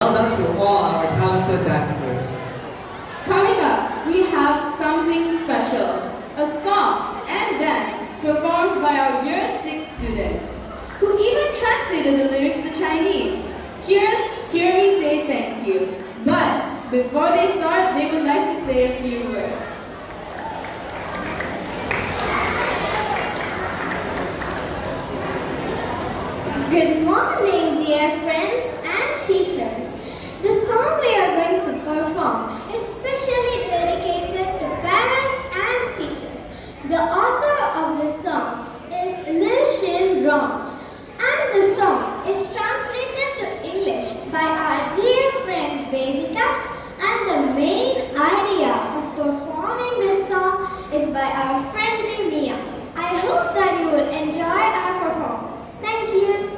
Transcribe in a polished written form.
Well done to all our talented dancers. Coming up, we have something special. A song and dance performed by our Year 6 students, who even translated the lyrics to Chinese. Hear me say thank you. But before they start, they would like to say a few words. Good morning, dear friends and teachers. The song we are going to perform is specially dedicated to parents and teachers. The author of the song is Lil Shin Rong, and the song is translated to English by our dear friend Vedika, and the main idea of performing this song is by our friendly Mia. I hope that you would enjoy our performance. Thank you.